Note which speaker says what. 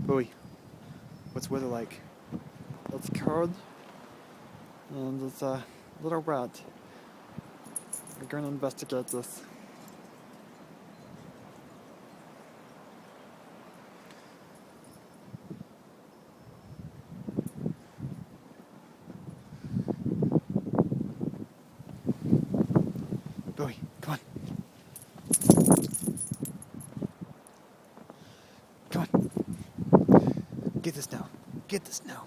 Speaker 1: Bowie, what's weather like? It's cold, and it's a little wet. We're going to investigate this. Bowie, come on. Come on. Get this now. Get this now.